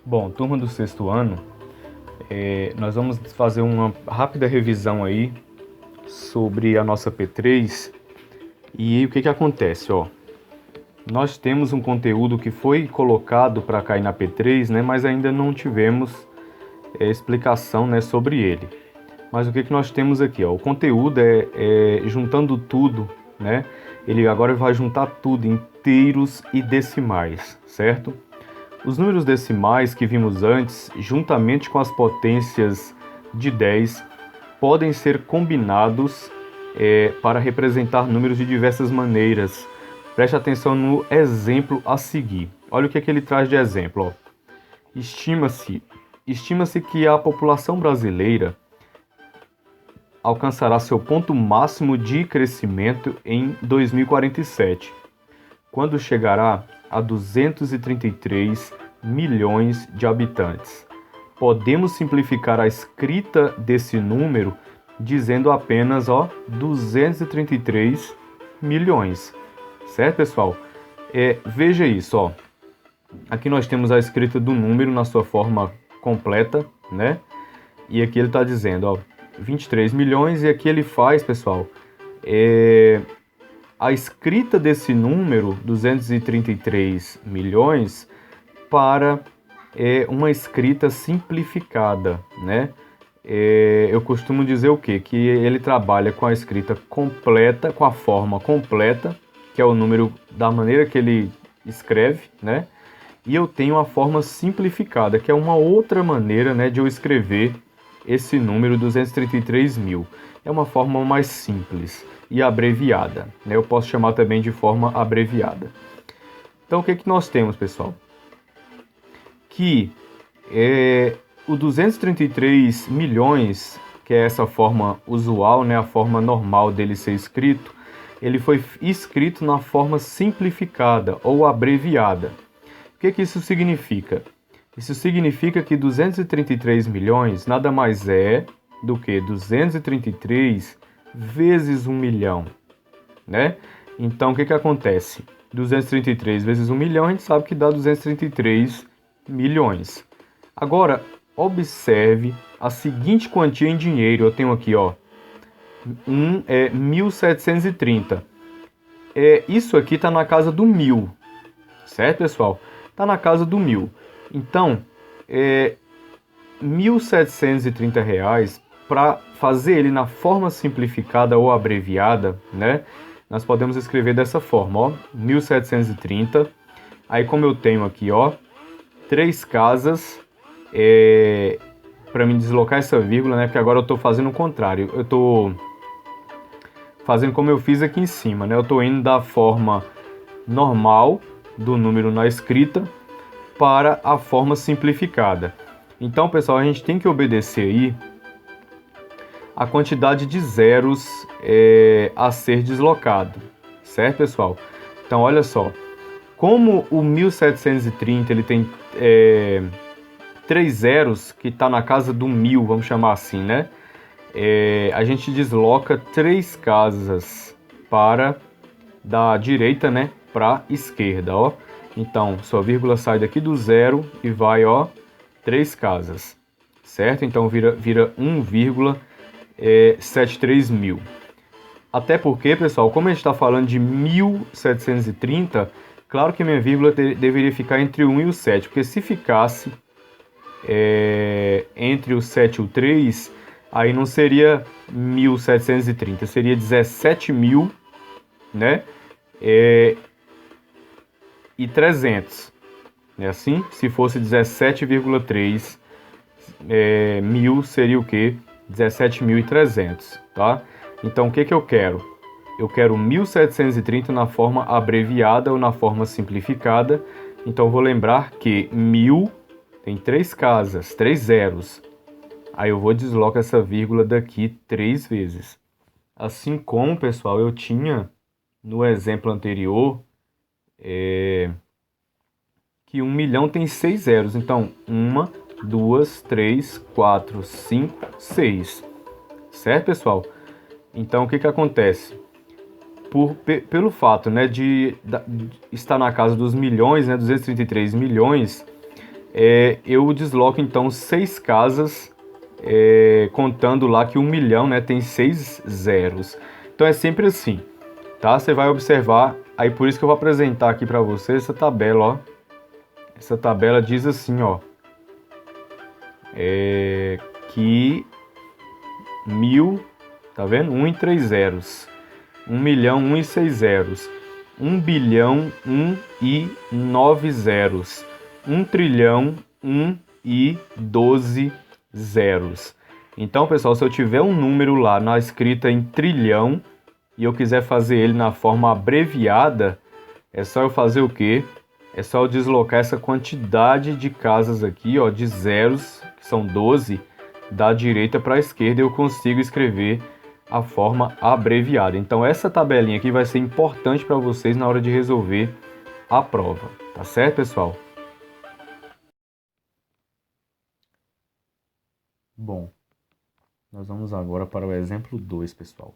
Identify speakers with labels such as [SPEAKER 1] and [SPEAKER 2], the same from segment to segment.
[SPEAKER 1] Bom, turma do sexto ano, nós vamos fazer uma rápida revisão aí sobre a nossa P3 e o que acontece, ó. Nós temos um conteúdo que foi colocado para cair na P3, né, mas ainda não tivemos explicação, né, sobre ele. Mas o que nós temos aqui, ó? O conteúdo é juntando tudo, né? Ele agora vai juntar tudo, inteiros e decimais, certo? Os números decimais que vimos antes, juntamente com as potências de 10, podem ser combinados para representar números de diversas maneiras. Preste atenção no exemplo a seguir. Olha o que ele traz de exemplo. Ó. Estima-se que a população brasileira alcançará seu ponto máximo de crescimento em 2047, quando chegará a 233 milhões de habitantes. Podemos simplificar a escrita desse número dizendo apenas 233 milhões. Certo, pessoal? Veja isso, ó. Aqui nós temos a escrita do número na sua forma completa, né? E aqui ele está dizendo, ó, 23 milhões, e aqui ele faz, pessoal, a escrita desse número, 233 milhões, para uma escrita simplificada, né? Eu costumo dizer o quê? Que ele trabalha com a escrita completa, com a forma completa, que é o número da maneira que ele escreve, né? E eu tenho a forma simplificada, que é uma outra maneira, né, de eu escrever esse número 233 mil. É uma forma mais simples e abreviada, né? Eu posso chamar também de forma abreviada. Então, o que nós temos, pessoal? Que o 233 milhões, que é essa forma usual, né, a forma normal dele ser escrito, ele foi escrito na forma simplificada ou abreviada. O que isso significa? Isso significa que 233 milhões nada mais é do que 233 vezes 1 milhão, né? Então, o que acontece? 233 vezes 1 milhão, a gente sabe que dá 233 milhões. Agora, observe a seguinte quantia em dinheiro. Eu tenho aqui, ó, 1.730. Isso aqui está na casa do 1.000, certo, pessoal? Está na casa do 1.000. Então, R$1.730, para fazer ele na forma simplificada ou abreviada, né? Nós podemos escrever dessa forma, ó, 1.730. Aí, como eu tenho aqui, ó, 3 casas, para me deslocar essa vírgula, né? Porque agora eu estou fazendo o contrário. Eu estou fazendo como eu fiz aqui em cima, né? Eu estou indo da forma normal do número na escrita para a forma simplificada. Então, pessoal, a gente tem que obedecer aí a quantidade de zeros a ser deslocado, certo, pessoal? Então, olha só, como o 1730 ele tem 3 zeros, que está na casa do 1.000, vamos chamar assim, né? A gente desloca 3 casas para da direita, né, para a esquerda, ó. Então, sua vírgula sai daqui do zero e vai, ó, 3 casas, certo? Então, vira 1,73 mil. Até porque, pessoal, como a gente está falando de 1730, claro que minha vírgula deveria ficar entre o 1 e o 7, porque se ficasse entre o 7 e o 3, aí não seria 1730, seria 17.000, né? E 300, né? Assim, se fosse 17,3 mil, seria o que? 17.300, tá? Então, o que eu quero? Eu quero 1730 na forma abreviada ou na forma simplificada. Então, vou lembrar que 1.000 tem 3 casas, 3 zeros. Aí eu vou deslocar essa vírgula daqui 3 vezes. Assim como, pessoal, eu tinha no exemplo anterior que 1 milhão tem 6 zeros. Então, 1, 2, 3, 4, 5, 6. Certo, pessoal? Então, o que acontece? Pelo fato, né, de estar na casa dos milhões, né, 233 milhões, eu desloco então 6 casas, contando lá que 1 milhão, né, tem 6 zeros. Então é sempre assim, tá? Você vai observar, aí por isso que eu vou apresentar aqui para você essa tabela, ó. Essa tabela diz assim, ó, que 1000, tá vendo? 1 e 3 zeros. 1 milhão, 1 e 6 zeros. 1 bilhão, 1 e 9 zeros. 1 trilhão, 1 e 12 zeros. Então, pessoal, se eu tiver um número lá na escrita em trilhão e eu quiser fazer ele na forma abreviada, é só eu fazer o quê? É só eu deslocar essa quantidade de casas aqui, ó, de zeros, que são 12, da direita para a esquerda, eu consigo escrever a forma abreviada. Então essa tabelinha aqui vai ser importante para vocês na hora de resolver a prova, tá certo, pessoal? Bom, nós vamos agora para o exemplo 2, pessoal.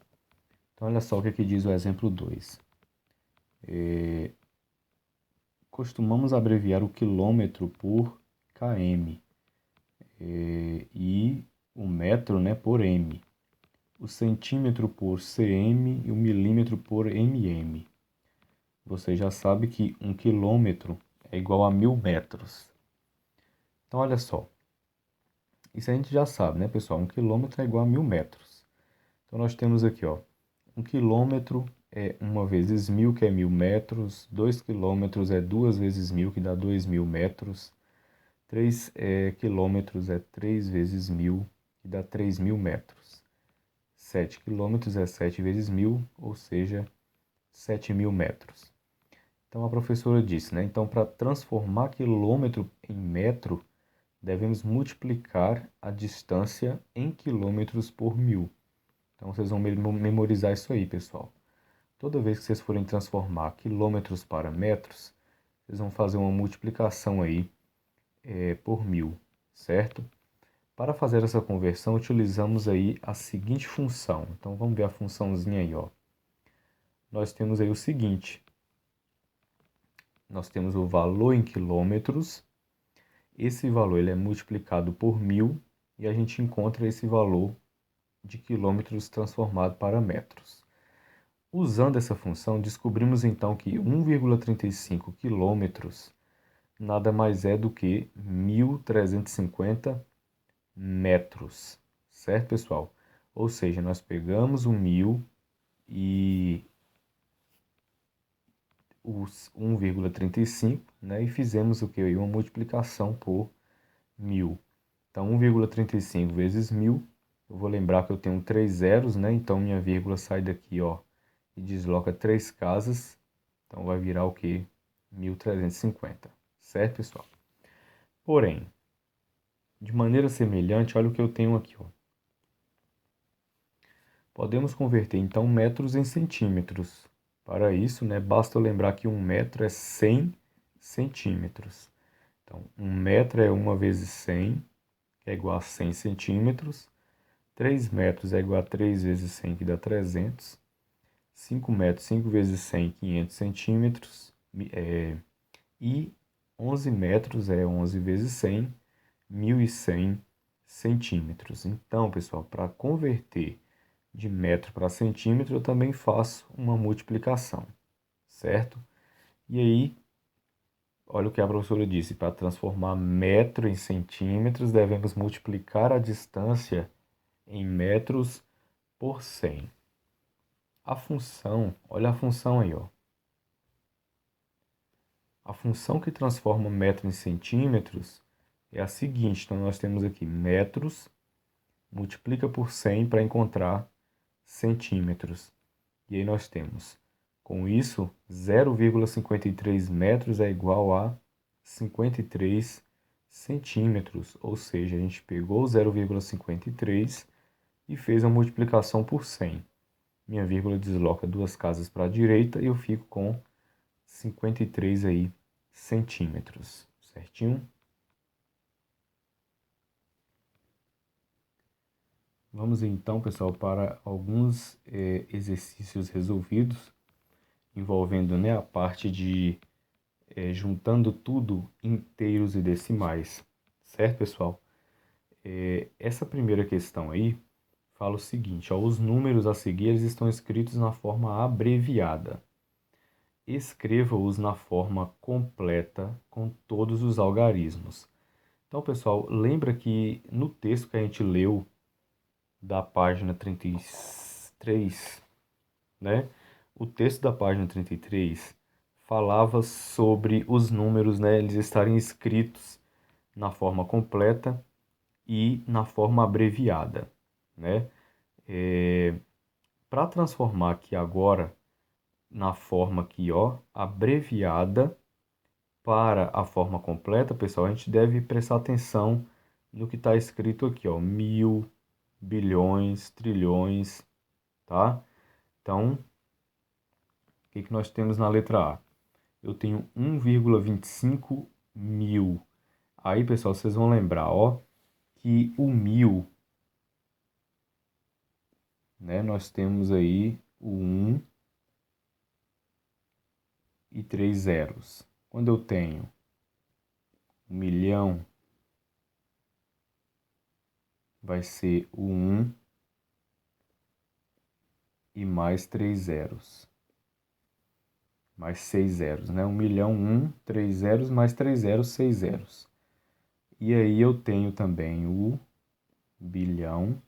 [SPEAKER 1] Então olha só o que diz o exemplo 2. Costumamos abreviar o quilômetro por km e o metro, né, por m, o centímetro por cm e o milímetro por mm. Você já sabe que 1 quilômetro é igual a 1000 metros. Então, olha só. Isso a gente já sabe, né, pessoal? 1 quilômetro é igual a 1000 metros. Então, nós temos aqui, ó, 1 quilômetro é 1 vezes 1000, que é 1000 metros. 2 quilômetros é 2 vezes 1000, que dá 2000 metros. 3 quilômetros é 3 vezes 1000, que dá 3000 metros. 7 quilômetros é 7 vezes 1000, ou seja, 7000 metros. Então a professora disse, né? Então, para transformar quilômetro em metro, devemos multiplicar a distância em quilômetros por 1000. Então vocês vão memorizar isso aí, pessoal. Toda vez que vocês forem transformar quilômetros para metros, vocês vão fazer uma multiplicação aí por 1000, certo? Para fazer essa conversão, utilizamos aí a seguinte função. Então vamos ver a funçãozinha aí, ó. Nós temos aí o seguinte. Nós temos o valor em quilômetros. Esse valor ele é multiplicado por 1000 e a gente encontra esse valor de quilômetros transformado para metros. Usando essa função, descobrimos então que 1,35 quilômetros nada mais é do que 1350 metros, certo, pessoal? Ou seja, nós pegamos o 1000 e os 1,35, né, e fizemos o que? Uma multiplicação por 1000. Então, 1,35 vezes 1000, eu vou lembrar que eu tenho 3 zeros, né? Então, minha vírgula sai daqui, ó, e desloca 3 casas. Então, vai virar o que? 1350, certo, pessoal? Porém, de maneira semelhante, olha o que eu tenho aqui, ó. Podemos converter, então, metros em centímetros. Para isso, né, basta eu lembrar que 1 metro é 100 centímetros. Então, 1 metro é 1 vezes 100, que é igual a 100 centímetros. 3 metros é igual a 3 vezes 100, que dá 300. 5 metros, 5 vezes 100, 500 centímetros. E 11 metros é 11 vezes 100, 1100 centímetros. Então, pessoal, para converter de metro para centímetro, eu também faço uma multiplicação, certo? E aí, olha o que a professora disse, para transformar metro em centímetros, devemos multiplicar a distância em metros por 100. A função, olha a função aí, ó. A função que transforma metro em centímetros é a seguinte, então nós temos aqui metros, multiplica por 100 para encontrar centímetros. E aí nós temos, com isso, 0,53 metros é igual a 53 centímetros. Ou seja, a gente pegou 0,53 e fez a multiplicação por 100. Minha vírgula desloca 2 casas para a direita e eu fico com 53 aí, centímetros. Certinho? Vamos então, pessoal, para alguns exercícios resolvidos, envolvendo, né, a parte de juntando tudo inteiros e decimais. Certo, pessoal? Essa primeira questão aí fala o seguinte, ó, os números a seguir eles estão escritos na forma abreviada. Escreva-os na forma completa com todos os algarismos. Então, pessoal, lembra que no texto que a gente leu da página 33, né? O texto da página 33 falava sobre os números, né, eles estarem escritos na forma completa e na forma abreviada, né? Para transformar aqui agora na forma aqui, ó, abreviada para a forma completa, pessoal, a gente deve prestar atenção no que está escrito aqui, ó, mil, bilhões, trilhões, tá? Então, o que que nós temos na letra A? Eu tenho 1,25 mil. Aí, pessoal, vocês vão lembrar, ó, que o mil, né, nós temos aí o 1 e 3 zeros. Quando eu tenho 1 milhão, vai ser o 1 e mais 3 zeros. Mais 6 zeros, né? 1 milhão, 1, 3 zeros, mais 3 zeros, 6 zeros. E aí eu tenho também o bilhão.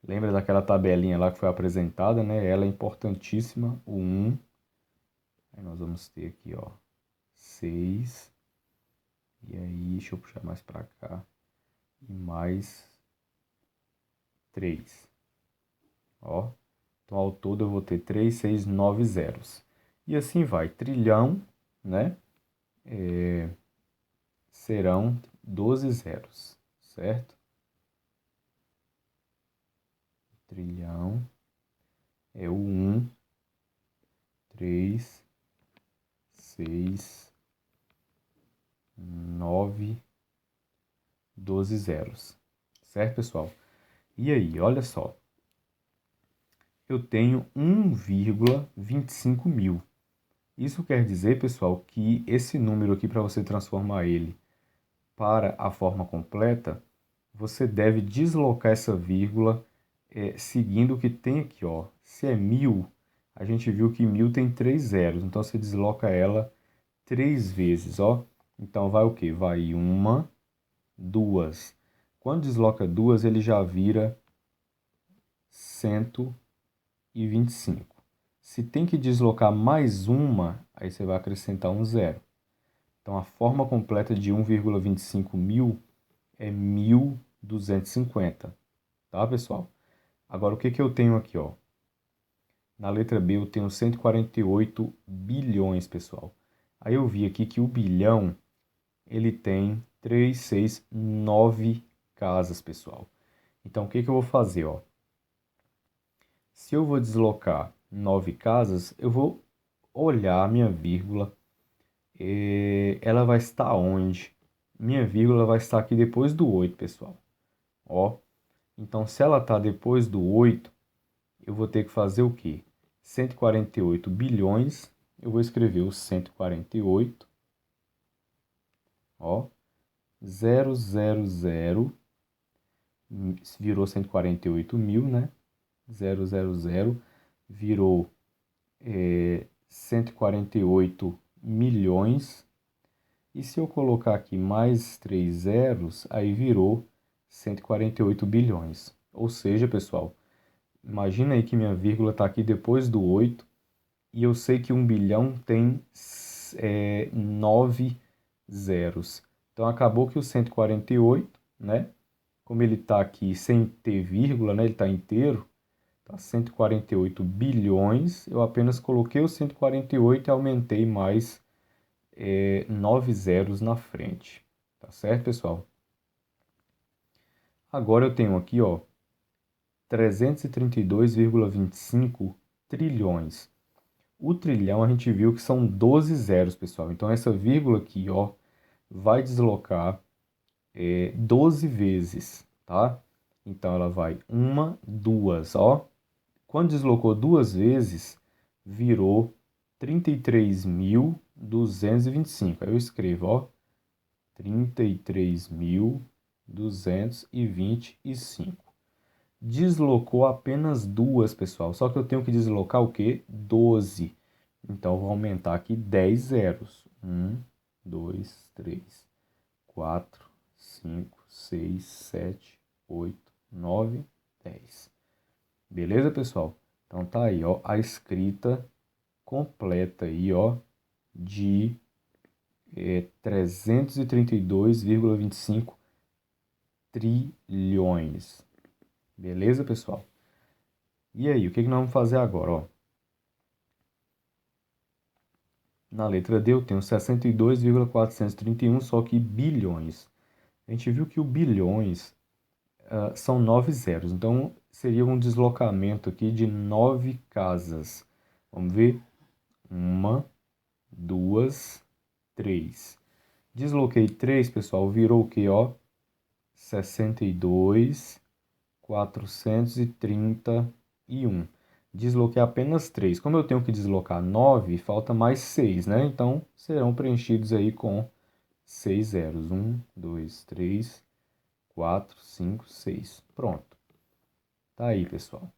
[SPEAKER 1] Lembra daquela tabelinha lá que foi apresentada, né? Ela é importantíssima, o 1. Aí nós vamos ter aqui, ó, 6. E aí, deixa eu puxar mais para cá. E mais 3. Ó. Então, ao todo eu vou ter 3, 6, 9 zeros. E assim vai. Trilhão, né? Serão 12 zeros, certo? Trilhão é o 1, 3, 6, 9, 12 zeros. Certo, pessoal? E aí, olha só. Eu tenho 1,25 mil. Isso quer dizer, pessoal, que esse número aqui, para você transformar ele para a forma completa, você deve deslocar essa vírgula seguindo o que tem aqui, ó. Se é 1000, a gente viu que 1000 tem 3 zeros, então você desloca ela 3 vezes, ó. Então vai o quê? Vai uma, duas. Quando desloca duas, ele já vira 125. Se tem que deslocar mais uma, aí você vai acrescentar um zero. Então, a forma completa de 1,25 mil é 1.250, tá, pessoal? Agora, o que que eu tenho aqui, ó? Na letra B, eu tenho 148 bilhões, pessoal. Aí eu vi aqui que o bilhão, ele tem 3, 6, 9 casas, pessoal. Então, o que que eu vou fazer, ó? Se eu vou deslocar 9 casas, eu vou olhar a minha vírgula. Ela vai estar onde? Minha vírgula vai estar aqui depois do 8, pessoal. Ó, então se ela está depois do 8, eu vou ter que fazer o quê? 148 bilhões, eu vou escrever o 148, ó, 000, virou 148 mil, né? 000 virou 148 milhões. E se eu colocar aqui mais 3 zeros, aí virou 148 bilhões. Ou seja, pessoal, imagina aí que minha vírgula está aqui depois do 8 e eu sei que 1 bilhão tem 9 zeros. Então acabou que o 148, né? Como ele está aqui sem ter vírgula, né? Ele está inteiro, tá 148 bilhões. Eu apenas coloquei o 148 e aumentei mais 9 zeros na frente. Tá certo, pessoal? Agora eu tenho aqui, ó, 332,25 trilhões. O trilhão a gente viu que são 12 zeros, pessoal. Então essa vírgula aqui, ó, vai deslocar 12 vezes, tá? Então ela vai uma, duas, ó. Quando deslocou duas vezes, virou 33.225. Aí eu escrevo, ó, 33.225. Deslocou apenas duas, pessoal. Só que eu tenho que deslocar o quê? 12. Então, eu vou aumentar aqui 10 zeros. 1, 2, 3, 4, 5, 6, 7, 8, 9, 10. Beleza, pessoal? Então, tá aí, ó, a escrita completa aí, ó, de 332,25 trilhões. Beleza, pessoal? E aí, o que nós vamos fazer agora, ó? Na letra D eu tenho 62,431, só que bilhões. A gente viu que o bilhões são 9 zeros, então seria um deslocamento aqui de 9 casas. Vamos ver? Uma, duas, três. Desloquei 3, pessoal, virou o que, ó? 62.431. Desloquei apenas 3. Como eu tenho que deslocar 9, falta mais 6, né? Então, serão preenchidos aí com 6 zeros. 1, 2, 3, 4, 5, 6. Pronto. Tá aí, pessoal.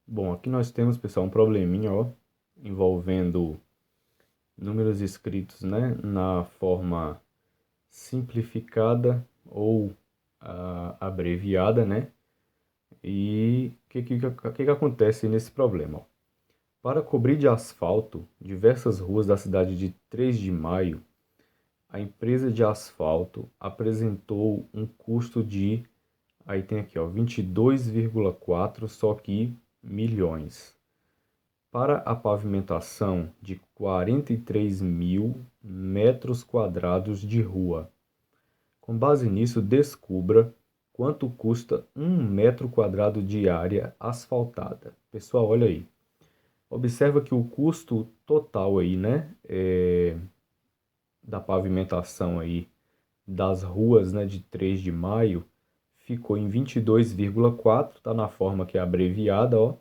[SPEAKER 1] Bom, aqui nós temos, pessoal, um probleminha, ó, envolvendo números escritos, né, na forma simplificada ou abreviada, né? E o que acontece nesse problema? Ó? Para cobrir de asfalto diversas ruas da cidade de 3 de Maio, a empresa de asfalto apresentou um custo de, aí tem aqui, ó, 22,4, só que milhões. Para a pavimentação de 43.000 metros quadrados de rua. Com base nisso, descubra quanto custa 1 metro quadrado de área asfaltada. Pessoal, olha aí. Observa que o custo total aí, né, da pavimentação aí das ruas, né, de 3 de maio ficou em 22,4, tá na forma que é abreviada, ó,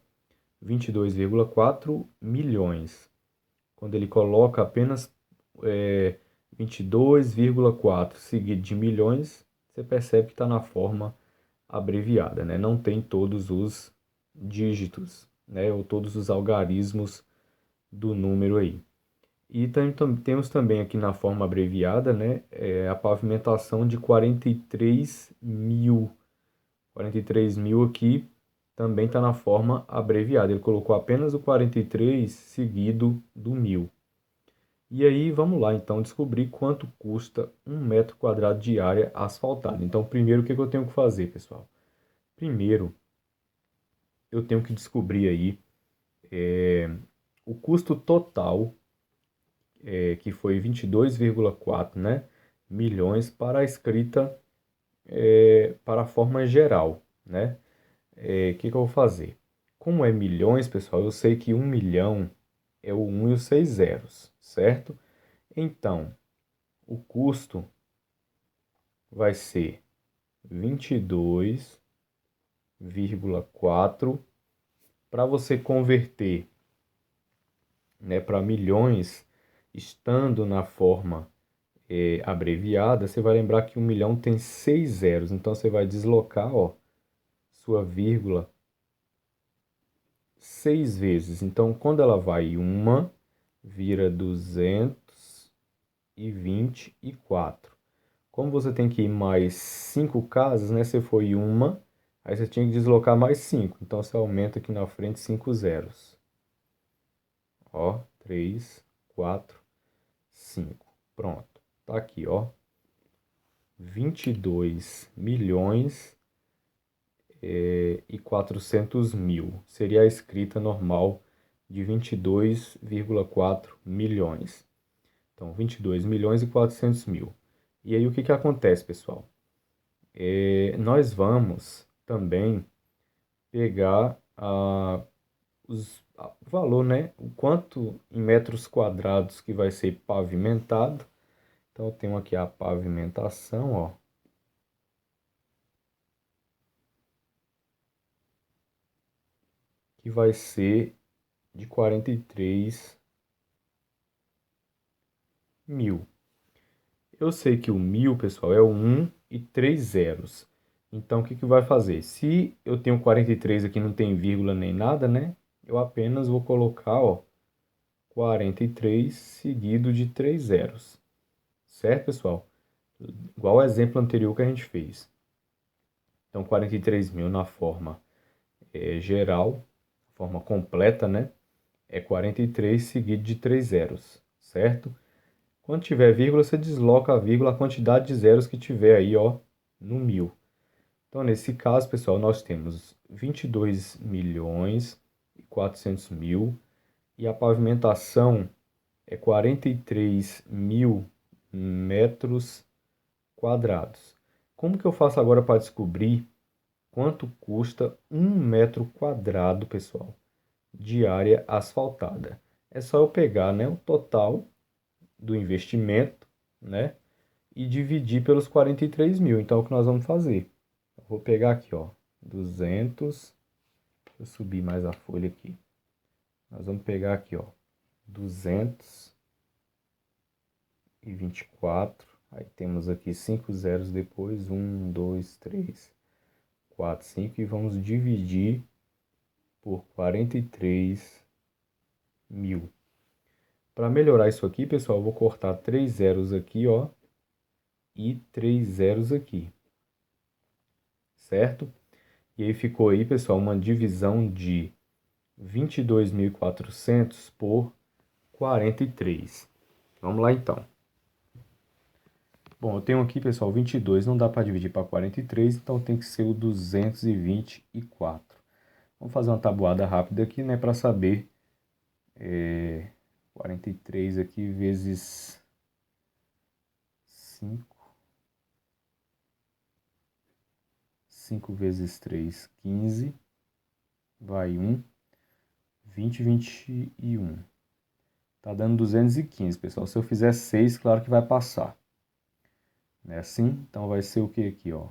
[SPEAKER 1] 22,4 milhões. Quando ele coloca apenas 22,4 seguido de milhões, você percebe que está na forma abreviada, né? Não tem todos os dígitos, né? Ou todos os algarismos do número aí. E temos também aqui na forma abreviada, né? A pavimentação de 43 mil. 43 mil aqui também está na forma abreviada. Ele colocou apenas o 43 seguido do 1000. E aí, vamos lá, então, descobrir quanto custa 1 metro quadrado de área asfaltada. Então, primeiro, o que eu tenho que fazer, pessoal? Primeiro, eu tenho que descobrir aí o custo total, que foi 22,4, né, milhões para a escrita, para a forma geral, né? Que eu vou fazer? Como é milhões, pessoal, eu sei que 1 milhão é o 1 e os 6 zeros, certo? Então, o custo vai ser 22,4. Para você converter, né, para milhões, estando na forma abreviada, você vai lembrar que 1 milhão tem 6 zeros. Então, você vai deslocar, ó, sua vírgula 6 vezes. Então, quando ela vai uma, vira 224. Como você tem que ir mais 5 casas, né? Você foi uma, aí você tinha que deslocar mais 5. Então, você aumenta aqui na frente 5 zeros. Ó, 3, 4, 5. Pronto. Tá aqui, ó. 22 milhões e 400 mil. Seria a escrita normal de 22,4 milhões. Então, 22 milhões e 400 mil. E aí, o que acontece, pessoal? Nós vamos também pegar o valor, né? O quanto em metros quadrados que vai ser pavimentado. Então, eu tenho aqui a pavimentação, ó. Que vai ser de 43 mil. Eu sei que o 1000, pessoal, é o 1 e 3 zeros. Então, o que que vai fazer? Se eu tenho 43 aqui, não tem vírgula nem nada, né? Eu apenas vou colocar, ó, 43 seguido de 3 zeros. Certo, pessoal? Igual o exemplo anterior que a gente fez. Então, 43 mil na forma geral, forma completa, né? É 43 seguido de 3 zeros, certo? Quando tiver vírgula, você desloca a vírgula, a quantidade de zeros que tiver aí, ó, no 1000. Então, nesse caso, pessoal, nós temos 22 milhões e 400 mil e a pavimentação é 43 mil metros quadrados. Como que eu faço agora para descobrir quanto custa 1 metro quadrado, pessoal, de área asfaltada? É só eu pegar, né, o total do investimento, né, e dividir pelos 43 mil. Então, é o que nós vamos fazer? Eu vou pegar aqui, ó, 200, deixa eu subir mais a folha aqui. Nós vamos pegar aqui, ó, 224. Aí temos aqui 5 zeros depois, 1, 2, 3, 4, 5. E vamos dividir por 43 mil. Para melhorar isso aqui, pessoal, eu vou cortar 3 zeros aqui, ó, e 3 zeros aqui. Certo? E aí ficou aí, pessoal, uma divisão de 22.400 por 43. Vamos lá, então. Bom, eu tenho aqui, pessoal, 22, não dá para dividir para 43, então tem que ser o 224. Vamos fazer uma tabuada rápida aqui, né, para saber 43 aqui vezes 5. 5 vezes 3, 15. Vai 1. 20, 21. Tá dando 215, pessoal. Se eu fizer 6, claro que vai passar. Não é assim? Então vai ser o que aqui, ó?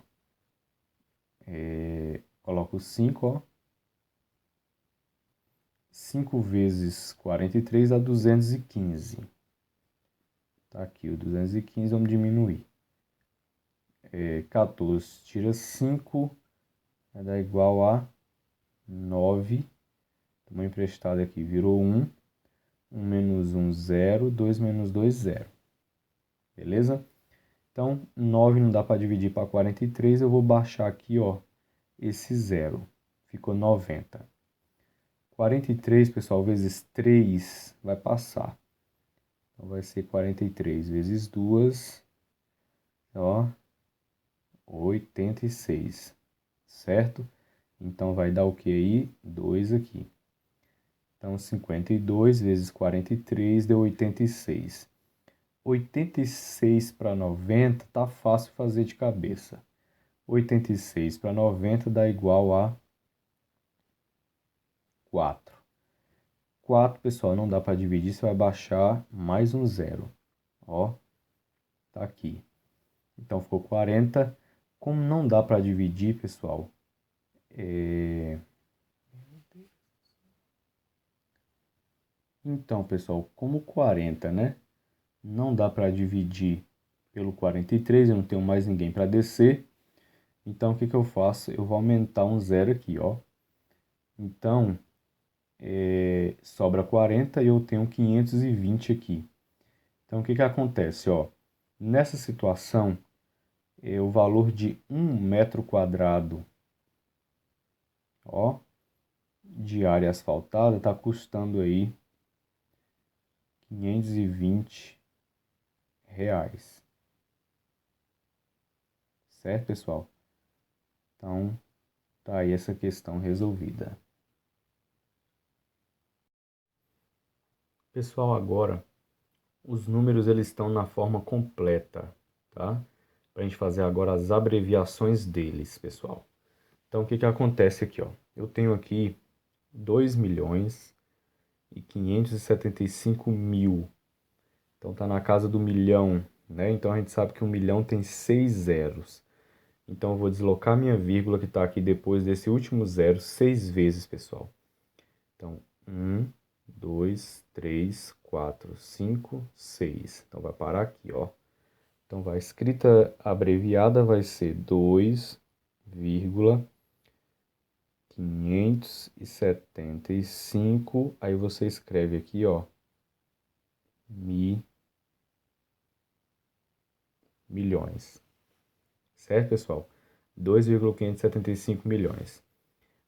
[SPEAKER 1] Coloco 5, ó. 5 vezes 43 dá 215. Tá aqui o 215, vamos diminuir. 14 tira 5, vai dar igual a 9. Tamanho emprestado aqui virou 1. 1 menos 1, 0. 2 menos 2, 0. Beleza? Então, 9 não dá para dividir para 43, eu vou baixar aqui, ó, esse 0. Ficou 90. 43, pessoal, vezes 3 vai passar. Então, vai ser 43 vezes 2, ó, 86, certo? Então, vai dar o que aí? 2 aqui. Então, 52 vezes 43 deu 86. 86 para 90 tá fácil fazer de cabeça. 86 para 90 dá igual a 4. 4, pessoal, não dá para dividir, você vai baixar mais um 0. Ó, tá aqui. Então, ficou 40. Como não dá para dividir, pessoal, Então, pessoal, como 40, né? Não dá para dividir pelo 43, eu não tenho mais ninguém para descer. Então, o que que eu faço? Eu vou aumentar um 0 aqui, ó. Então, sobra 40 e eu tenho 520 aqui. Então, o que que acontece, ó? Nessa situação, o valor de 1 metro quadrado, ó, de área asfaltada está custando aí R$ 520. Certo, pessoal? Então, tá aí essa questão resolvida. Pessoal, agora os números eles estão na forma completa, tá? Para a gente fazer agora as abreviações deles, pessoal. Então, o que que acontece aqui, ó? Eu tenho aqui 2.575.000. Então, tá na casa do milhão, né? Então, a gente sabe que 1 milhão tem 6 zeros. Então, eu vou deslocar minha vírgula que está aqui depois desse último zero 6 vezes, pessoal. Então, 1, 2, 3, 4, 5, 6. Então, vai parar aqui, ó. Então, a escrita abreviada vai ser 2,575. Aí você escreve aqui, ó, milhões. Certo, pessoal? 2,575 milhões.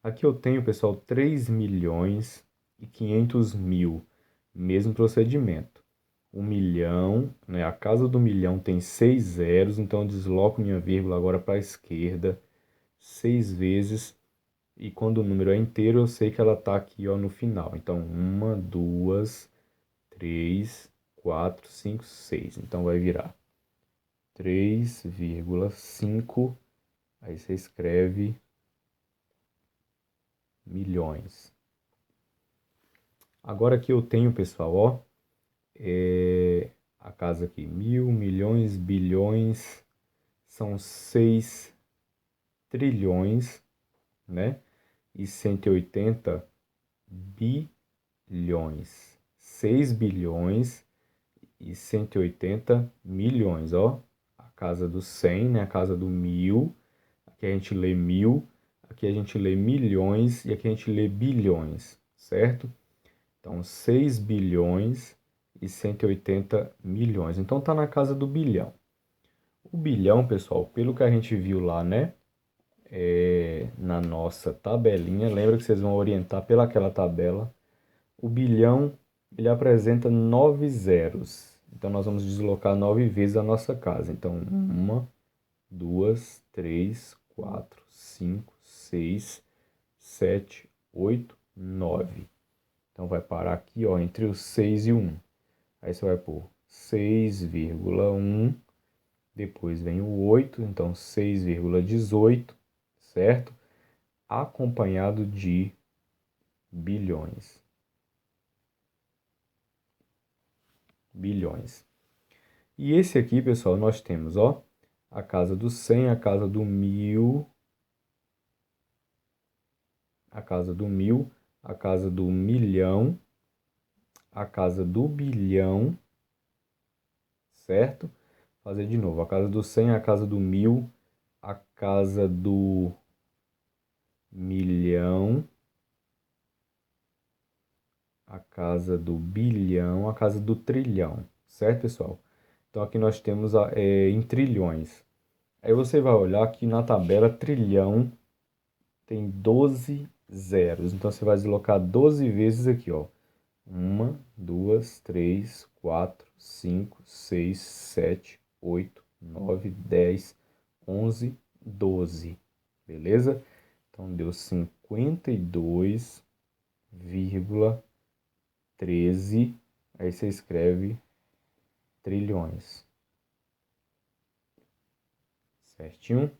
[SPEAKER 1] Aqui eu tenho, pessoal, 3.500.000. Mesmo procedimento. 1.000.000, né? A casa do milhão tem 6 zeros, então eu desloco minha vírgula agora para a esquerda 6 vezes. E quando o número é inteiro, eu sei que ela está aqui, ó, no final. Então, 1, 2, 3, 4, 5, 6. Então, vai virar 3,5. Aí você escreve milhões. Agora aqui eu tenho, pessoal, ó, a casa aqui, 1.000.000.000, bilhões, são 6 trilhões, né? E 180 bilhões. 6 bilhões e 180 milhões, ó. A casa do 100, né? A casa do 1.000. Aqui a gente lê mil, aqui a gente lê milhões e aqui a gente lê bilhões, certo? Então, 6 bilhões e 180 milhões. Então, tá na casa do bilhão. O bilhão, pessoal, pelo que a gente viu lá, né? Na nossa tabelinha, lembra que vocês vão orientar pelaquela tabela. O bilhão, ele apresenta 9 zeros. Então, nós vamos deslocar 9 vezes a nossa casa. Então, 1, 2, 3, 4, 5, 6, 7, 8, 9. Então, vai parar aqui, ó, entre o 6 e o 1. Aí você vai pôr 6,1. Depois vem o 8, então 6,18, certo? Acompanhado de bilhões. Bilhões. E esse aqui, pessoal, nós temos, ó, a casa do 100, a casa do 1.000, a casa do 1.000, a casa do milhão, a casa do bilhão, certo? Fazer de novo, a casa do 100, a casa do 1.000, a casa do milhão, a casa do bilhão, a casa do trilhão, certo, pessoal? Então aqui nós temos em trilhões. Aí você vai olhar aqui na tabela, trilhão tem 12 zeros. Então você vai deslocar 12 vezes aqui, ó. 1, 2, 3, 4, 5, 6, 7, 8, 9, 10, 11, 12. Beleza? Então deu 52,13. Aí você escreve trilhões. Certinho?